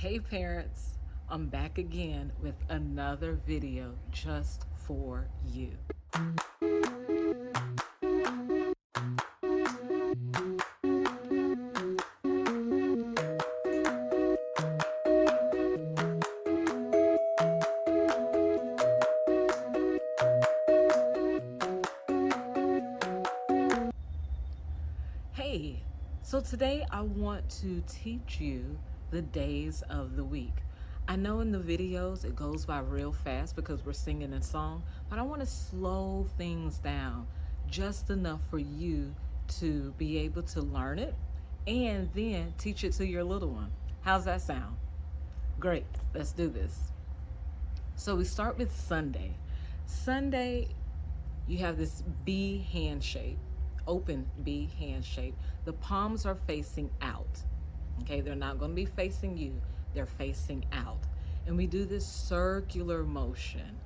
Hey parents, I'm back again with another video just for you. Hey, so today I want to teach you the days of the week. I know in the videos it goes by real fast because we're singing a song, but I want to slow things down just enough for you to be able to learn it and then teach it to your little one. How's that sound? Great, let's do this. So we start with Sunday. Sunday, you have this B hand shape, open B hand shape. The palms are facing out. Okay, they're not going to be facing you, they're facing out. And we do this circular motion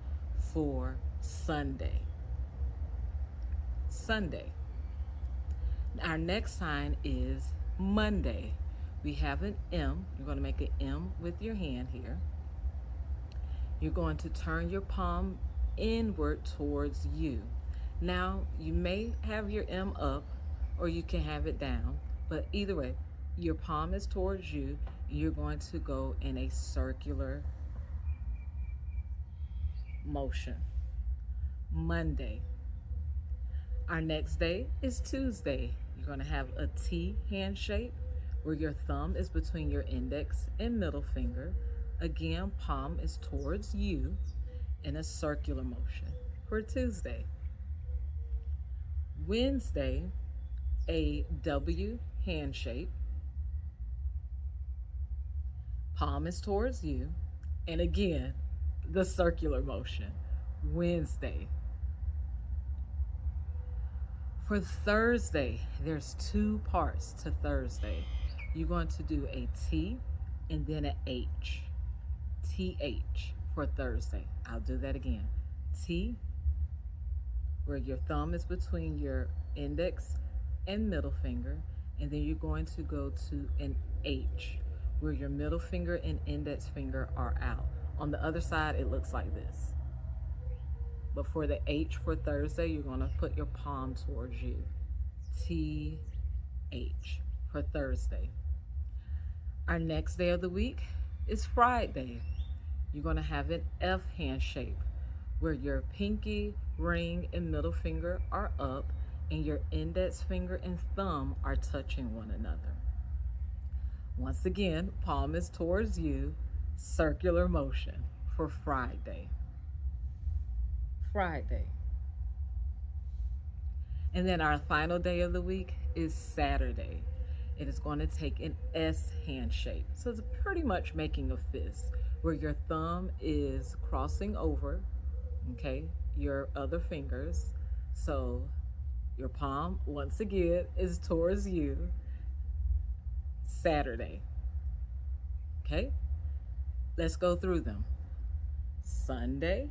for Sunday. Sunday. Our next sign is Monday. We have an M. You're going to make an M with your hand here. You're going to turn your palm inward towards you. Now, you may have your M up or you can have it down, but either way, your palm is towards you. You're going to go in a circular motion. Monday. Our next day is Tuesday. You're going to have a T hand shape where your thumb is between your index and middle finger. Again, palm is towards you in a circular motion for Tuesday. Wednesday, a W hand shape. Palm is towards you. And again, the circular motion. Wednesday. For Thursday, there's two parts to Thursday. You're going to do a T and then an H. TH for Thursday. I'll do that again. T, where your thumb is between your index and middle finger, and then you're going to go to an H, where your middle finger and index finger are out. On the other side, it looks like this. But for the H for Thursday, you're going to put your palm towards you. TH for Thursday. Our next day of the week is Friday. You're going to have an F hand shape where your pinky, ring, and middle finger are up and your index finger and thumb are touching one another. Once again, palm is towards you, circular motion for Friday. Friday. And then our final day of the week is Saturday. It is going to take an S hand shape. So it's pretty much making a fist where your thumb is crossing over, okay, your other fingers. So your palm, once again, is towards you. Saturday. Okay? Let's go through them. Sunday,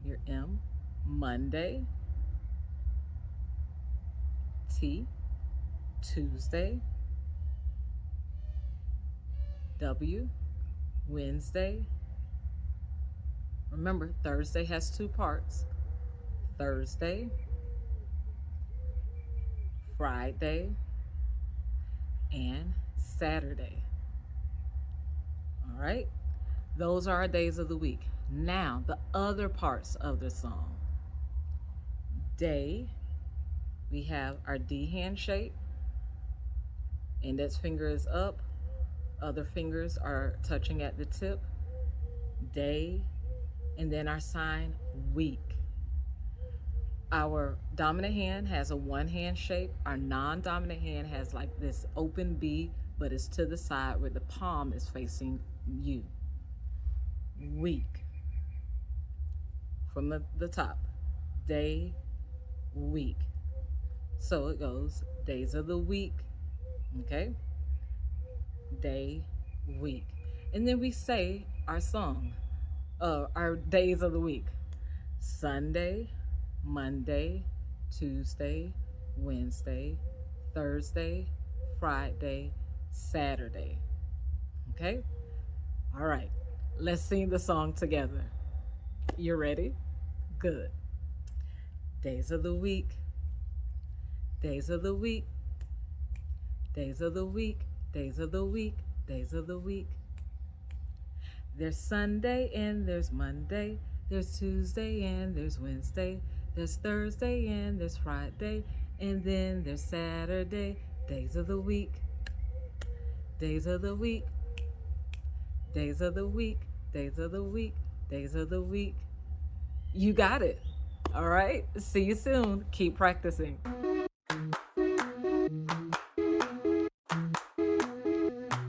your M. Monday, T. Tuesday, W. Wednesday. Remember, Thursday has two parts. Thursday, Friday, and Saturday. All right? Those are our days of the week. Now, the other parts of the song. Day, we have our D hand shape. Index finger is up. Other fingers are touching at the tip. Day, and then our sign, week. Our dominant hand has a one hand shape. Our non-dominant hand has like this open B, but it's to the side where the palm is facing you. Week. From the top. Day, week. So it goes days of the week. Okay? Day, week. And then we say our song, our days of the week. Sunday, Monday, Tuesday, Wednesday, Thursday, Friday, Saturday. Okay? All right. Let's sing the song together. You ready? Good. Days of the week, days of the week, days of the week, days of the week, days of the week. There's Sunday and there's Monday, there's Tuesday and there's Wednesday, there's Thursday and there's Friday, and then there's Saturday. Days of the week, days of the week, days of the week, days of the week, days of the week. You got it. All right. See you soon. Keep practicing.